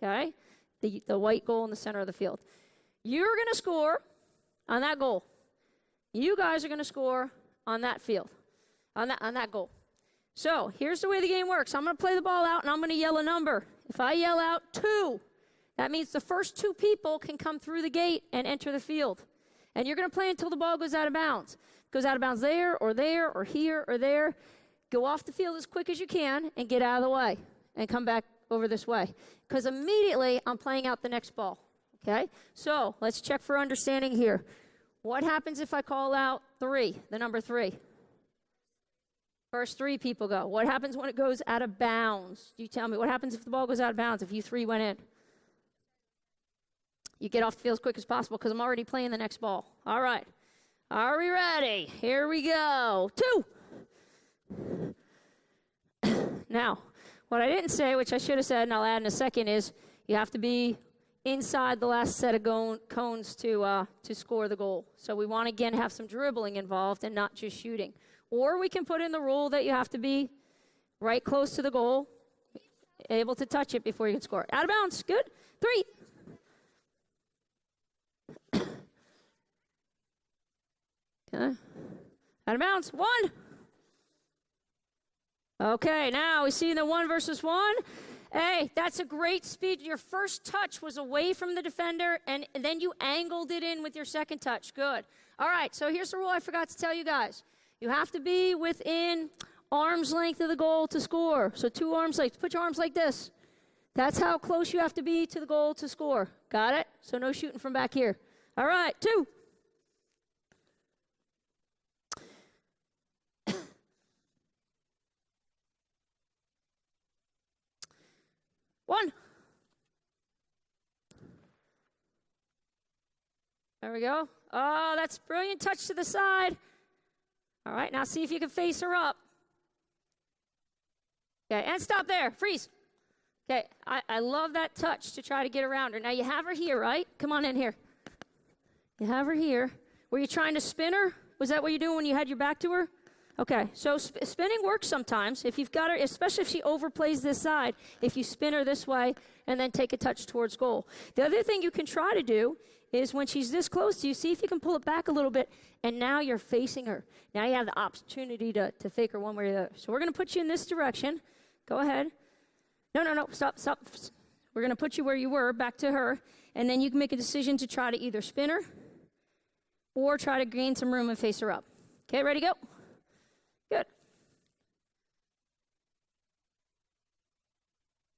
okay? The white goal in the center of the field. You're going to score on that goal. You guys are going to score on that field, on that goal. So here's the way the game works. I'm going to play the ball out, and I'm going to yell a number. If I yell out 2, that means the first 2 people can come through the gate and enter the field. And you're going to play until the ball goes out of bounds. Goes out of bounds there, or here, or there. Go off the field as quick as you can and get out of the way and come back over this way. Because immediately I'm playing out the next ball, okay? So let's check for understanding here. What happens if I call out 3, the number 3? First 3 people go. What happens when it goes out of bounds? You tell me. What happens if the ball goes out of bounds, if you 3 went in? You get off the field as quick as possible because I'm already playing the next ball. All right. Are we ready? Here we go. 2. Now, what I didn't say, which I should have said, and I'll add in a second, is you have to be inside the last set of cones to score the goal. So we want to, again, have some dribbling involved and not just shooting. Or we can put in the rule that you have to be right close to the goal, able to touch it before you can score. Out of bounds. Good. 3. Okay. Out of bounds. 1. Okay, now we see the 1 versus 1. Hey, that's a great speed. Your first touch was away from the defender, and then you angled it in with your second touch. Good. All right, so here's the rule I forgot to tell you guys. You have to be within arm's length of the goal to score. So 2 arms lengths. Put your arms like this. That's how close you have to be to the goal to score. Got it? So no shooting from back here. All right, 2. One. There we go. Oh, that's brilliant touch to the side. All right, now see if you can face her up. Okay, and stop there. Freeze. Okay, I love that touch to try to get around her. Now you have her here, right? Come on in here. You have her here. Were you trying to spin her? Was that what you're doing when you had your back to her? Okay, so spinning works sometimes. If you've got her, especially if she overplays this side, if you spin her this way and then take a touch towards goal. The other thing you can try to do is when she's this close to you, see if you can pull it back a little bit, and now you're facing her. Now you have the opportunity to fake her one way or the other. So we're going to put you in this direction. Go ahead. No, stop. We're going to put you where you were, back to her, and then you can make a decision to try to either spin her or try to gain some room and face her up. Okay, ready, go. Good.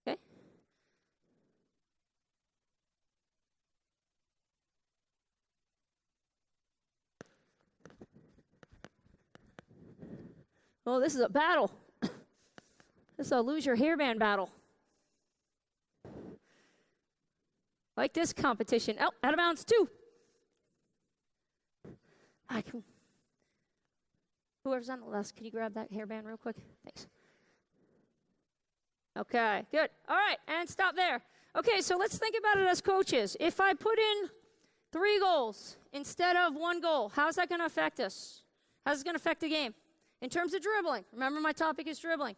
Okay. Oh, this is a battle. This is a lose your hairband battle. Like this competition. Oh, out of bounds, 2. Whoever's on the left, can you grab that hairband real quick? Thanks. Okay, good. All right, and stop there. Okay, so let's think about it as coaches. If I put in 3 goals instead of 1 goal, how's that going to affect us? How's it going to affect the game? In terms of dribbling, remember my topic is dribbling.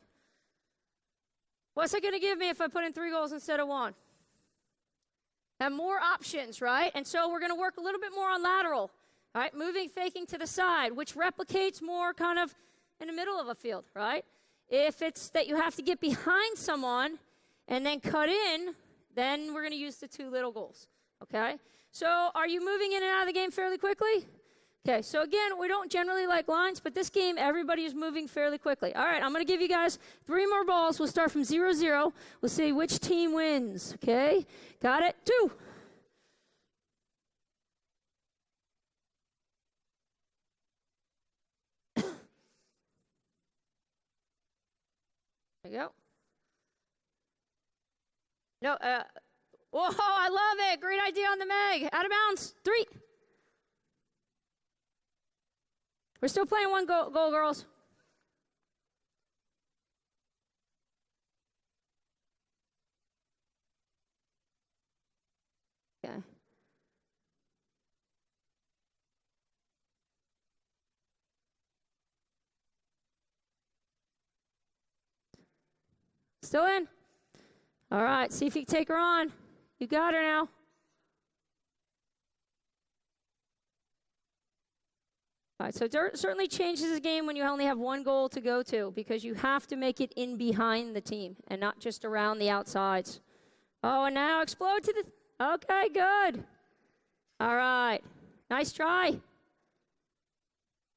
What's it going to give me if I put in 3 goals instead of 1? Have more options, right? And so we're going to work a little bit more on lateral. All right, moving, faking to the side, which replicates more kind of in the middle of a field, right? If it's that you have to get behind someone and then cut in, then we're going to use the 2 little goals, okay? So are you moving in and out of the game fairly quickly? Okay, so again, we don't generally like lines, but this game, everybody is moving fairly quickly. All right, I'm going to give you guys 3 more balls. We'll start from 0-0. We'll see which team wins, okay? Got it? 2. There you go. No, whoa, I love it. Great idea on the Meg. Out of bounds. 3. We're still playing 1 goal, girls. Okay. Still in? All right, see if you can take her on. You got her now. All right, so it certainly changes the game when you only have 1 goal to go to because you have to make it in behind the team and not just around the outsides. Oh, and now explode to the... Okay, good. All right. Nice try.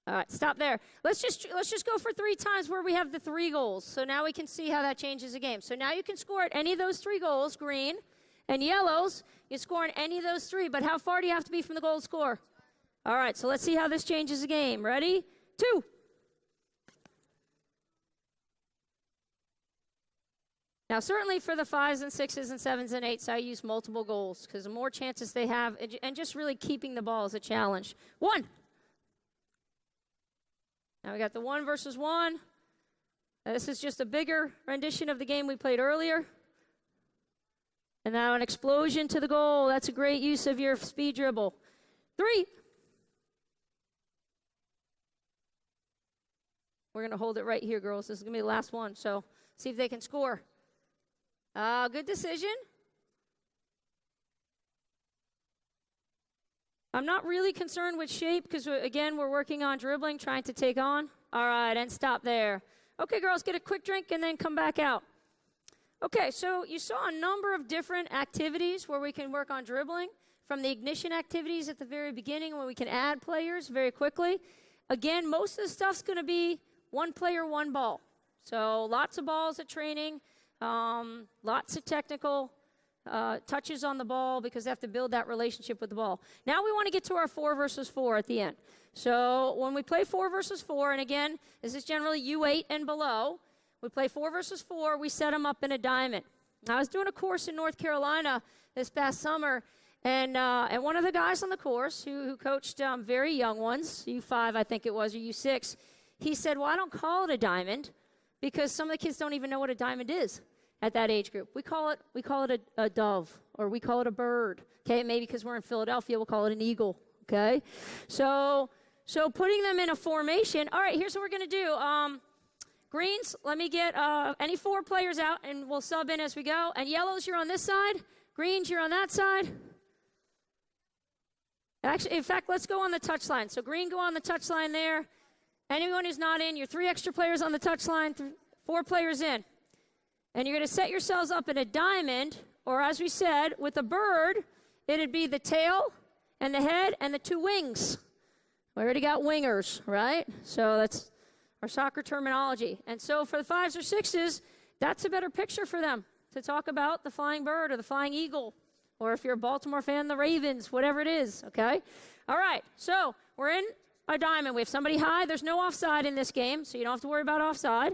All right, stop there. Let's just go for 3 times where we have the 3 goals. So now we can see how that changes the game. So now you can score at any of those 3 goals, green and yellows. You score in any of those 3, but how far do you have to be from the goal to score? All right, so let's see how this changes the game. Ready? 2. Now, certainly for the 5s and 6s and 7s and 8s, I use multiple goals because the more chances they have, and just really keeping the ball is a challenge. 1. Now we got the 1 versus 1. This is just a bigger rendition of the game we played earlier. And now an explosion to the goal. That's a great use of your speed dribble. 3. We're going to hold it right here, girls. This is going to be the last one. So see if they can score. Good decision. I'm not really concerned with shape because, again, we're working on dribbling, trying to take on. All right, and stop there. Okay, girls, get a quick drink and then come back out. Okay, so you saw a number of different activities where we can work on dribbling, from the ignition activities at the very beginning where we can add players very quickly. Again, most of the stuff's going to be 1 player, 1 ball. So lots of balls at training, lots of technical touches on the ball because they have to build that relationship with the ball. Now we want to get to our 4 versus 4 at the end. So when we play 4 versus 4, and again, this is generally U8 and below, we play 4 versus 4, we set them up in a diamond. Now, I was doing a course in North Carolina this past summer, And one of the guys on the course who coached very young ones, U5 I think it was, or U6, he said, well, I don't call it a diamond because some of the kids don't even know what a diamond is at that age group. We call it a dove, or we call it a bird. Okay, maybe because we're in Philadelphia, we'll call it an eagle. Okay, so putting them in a formation. All right, here's what we're going to do. Greens, let me get any 4 players out, and we'll sub in as we go. And yellows, you're on this side. Greens, you're on that side. Actually, in fact, let's go on the touchline. So green, go on the touchline there. Anyone who's not in, your 3 extra players on the touchline, 4 players in. And you're going to set yourselves up in a diamond, or as we said, with a bird, it'd be the tail and the head and the 2 wings. We already got wingers, right? So that's our soccer terminology. And so for the 5s or 6s, that's a better picture for them to talk about the flying bird or the flying eagle, or if you're a Baltimore fan, the Ravens, whatever it is, okay? All right, so we're in a diamond. We have somebody high. There's no offside in this game, so you don't have to worry about offside,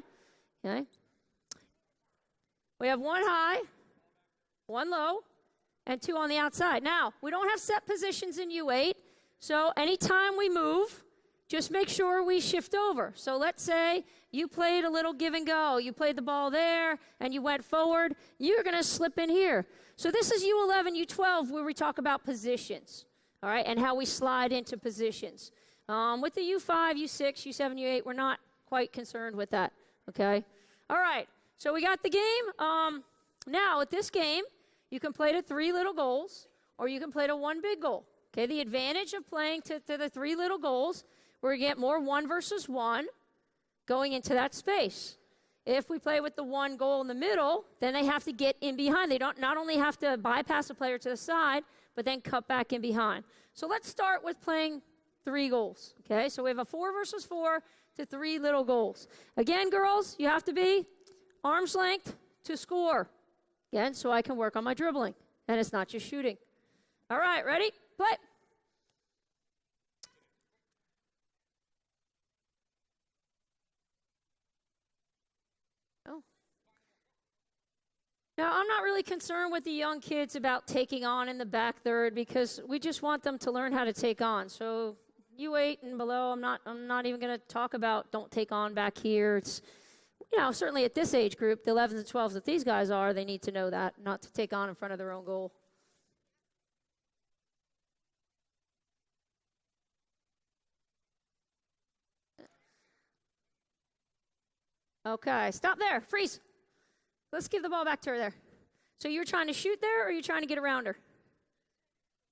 okay? We have 1 high, 1 low, and 2 on the outside. Now, we don't have set positions in U8, so anytime we move, just make sure we shift over. So let's say you played a little give and go. You played the ball there, and you went forward. You're going to slip in here. So this is U11, U12, where we talk about positions, all right, and how we slide into positions. With the U5, U6, U7, U8, we're not quite concerned with that, okay? All right, so we got the game. Now, with this game, you can play to 3 little goals, or you can play to 1 big goal. Okay, the advantage of playing to the 3 little goals, we're going to get more 1 versus 1 going into that space. If we play with the 1 goal in the middle, then they have to get in behind. They don't not only have to bypass a player to the side, but then cut back in behind. So let's start with playing 3 goals. Okay, so we have a 4 versus 4 to 3 little goals. Again, girls, you have to be arm's length to score. Again, so I can work on my dribbling, and it's not just shooting. All right, ready? Play. Oh. Now, I'm not really concerned with the young kids about taking on in the back third because we just want them to learn how to take on. So U8 and below, I'm not even going to talk about don't take on back here. It's, you know, certainly at this age group, the 11s and 12s that these guys are, they need to know that, not to take on in front of their own goal. Okay, stop there. Freeze. Let's give the ball back to her there. So you're trying to shoot there, or are you trying to get around her?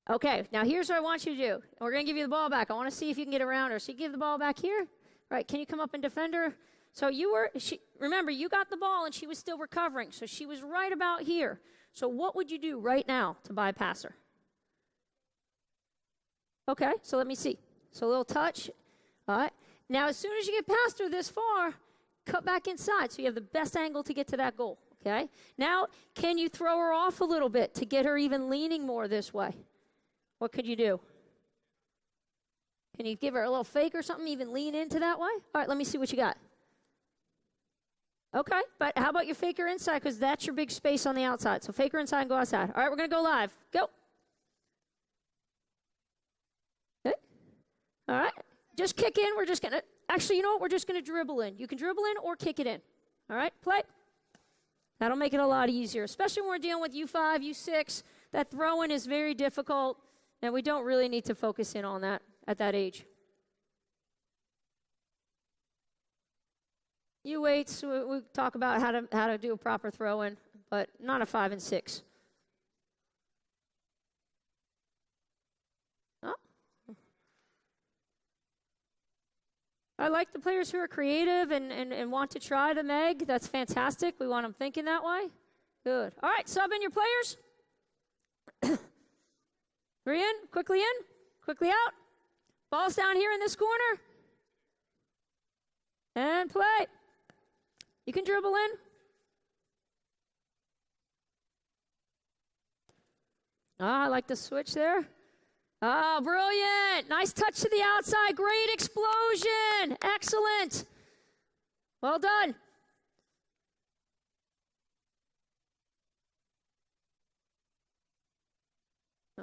Okay, now here's what I want you to do. We're going to give you the ball back. I want to see if you can get around her. So you give the ball back here. Right, can you come up and defend her? So remember, you got the ball, and she was still recovering. So she was right about here. So what would you do right now to bypass her? Okay, so let me see. So a little touch. All right. Now, as soon as you get past her this far, cut back inside so you have the best angle to get to that goal, okay? Now, can you throw her off a little bit to get her even leaning more this way? What could you do? Can you give her a little fake or something, even lean into that way? All right, let me see what you got. Okay, but how about you fake her inside, because that's your big space on the outside. So fake her inside and go outside. All right, we're going to go live. Go. Okay. All right, just kick in. We're just going to, actually, you know what? We're just going to dribble in. You can dribble in or kick it in. All right, play. That'll make it a lot easier, especially when we're dealing with U5, U6. That throw-in is very difficult, and we don't really need to focus in on that at that age. U8s, we talk about how to do a proper throw-in, but not a 5 and 6. Oh. I like the players who are creative and want to try the Meg. That's fantastic. We want them thinking that way. Good. All right, sub in your players. 3 in, quickly out. Ball's down here in this corner. And play. You can dribble in. I like the switch there. Oh, brilliant. Nice touch to the outside. Great explosion. Excellent. Well done.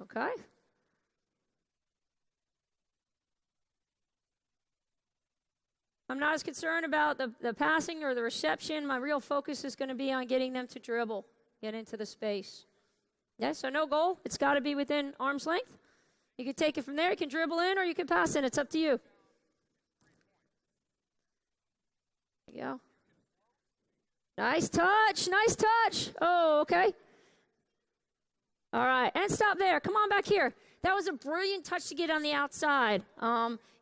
Okay. I'm not as concerned about the passing or the reception. My real focus is going to be on getting them to dribble, get into the space. Yeah, so no goal. It's got to be within arm's length. You can take it from there. You can dribble in or you can pass in. It's up to you. There you go. Nice touch. Nice touch. Oh, okay. All right. And stop there. Come on back here. That was a brilliant touch to get on the outside.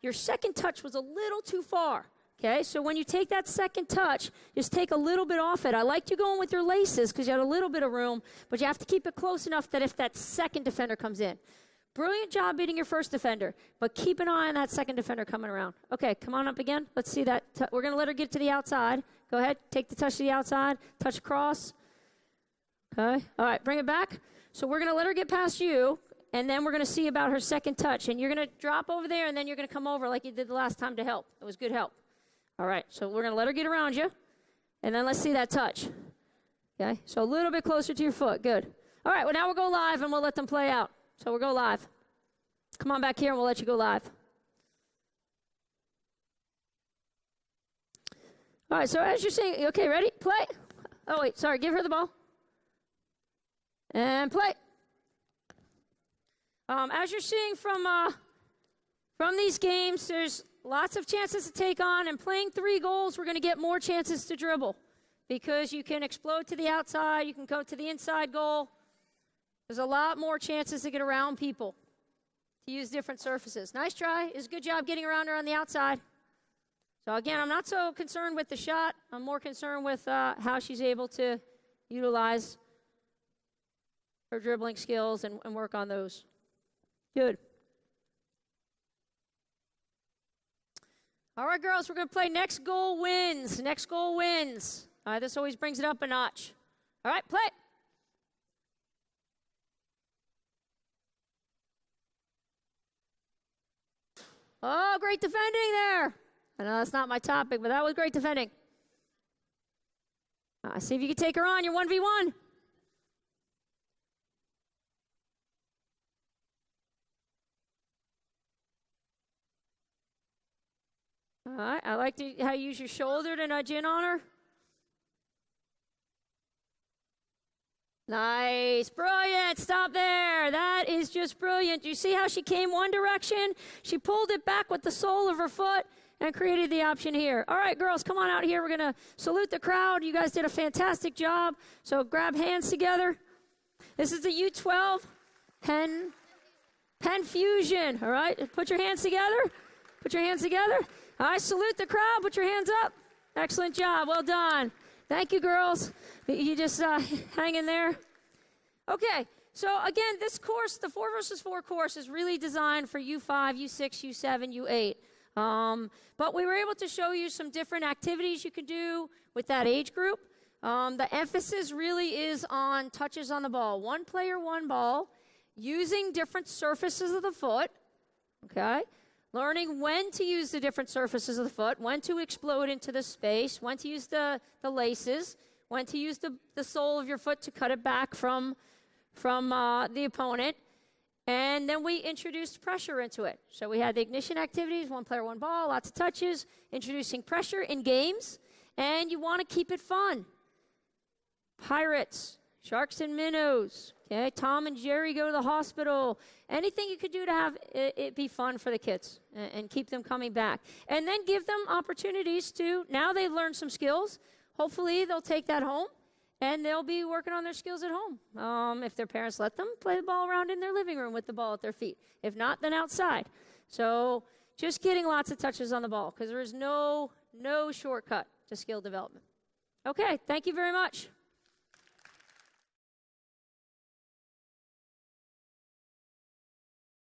Your second touch was a little too far. Okay, so when you take that second touch, just take a little bit off it. I liked you going with your laces because you had a little bit of room, but you have to keep it close enough that if that second defender comes in. Brilliant job beating your first defender, but keep an eye on that second defender coming around. Okay, come on up again. Let's see that. We're going to let her get to the outside. Go ahead, take the touch to the outside, touch across. Okay, all right, bring it back. So we're going to let her get past you, and then we're going to see about her second touch. And you're going to drop over there, and then you're going to come over like you did the last time to help. It was good help. All right, so we're going to let her get around you, and then let's see that touch. Okay, so a little bit closer to your foot. Good. All right, well, now we'll go live, and we'll let them play out. So we'll go live. Come on back here, and we'll let you go live. All right, so as you're saying, okay, ready? Play. Oh, wait, sorry, give her the ball. And play. As you're seeing from these games, there's lots of chances to take on, and playing 3 goals, we're going to get more chances to dribble because you can explode to the outside, you can go to the inside goal. There's a lot more chances to get around people, to use different surfaces. Nice try. It's a good job getting around her on the outside. So again, I'm not so concerned with the shot. I'm more concerned with how she's able to utilize her dribbling skills and work on those. Good. All right, girls, we're going to play next goal wins. Next goal wins. All right, this always brings it up a notch. All right, play. Oh, great defending there. I know that's not my topic, but that was great defending. See if you can take her on. You're 1v1. All right, I like how you use your shoulder to nudge in on her. Nice, brilliant, stop there. That is just brilliant. You see how she came one direction? She pulled it back with the sole of her foot and created the option here. All right, girls, come on out here. We're going to salute the crowd. You guys did a fantastic job. So grab hands together. This is the U12 Penn Fusion, all right? Put your hands together. Put your hands together. All right, salute the crowd. Put your hands up. Excellent job. Well done. Thank you, girls. You just hang in there. Okay, so again, this course, the 4x4 course, is really designed for U5, U6, U7, U8. But we were able to show you some different activities you can do with that age group. The emphasis really is on touches on the ball. One player, one ball, using different surfaces of the foot, okay? Learning when to use the different surfaces of the foot, when to explode into the space, when to use the laces, when to use the sole of your foot to cut it back from the opponent. And then we introduced pressure into it. So we had the ignition activities, one player, one ball, lots of touches, introducing pressure in games. And you want to keep it fun. Pirates, sharks and minnows, okay? Tom and Jerry go to the hospital. Anything you could do to have it be fun for the kids and keep them coming back. And then give them opportunities to, now they've learned some skills. Hopefully they'll take that home and they'll be working on their skills at home. If their parents let them, play the ball around in their living room with the ball at their feet. If not, then outside. So just getting lots of touches on the ball because there is no shortcut to skill development. Okay, thank you very much.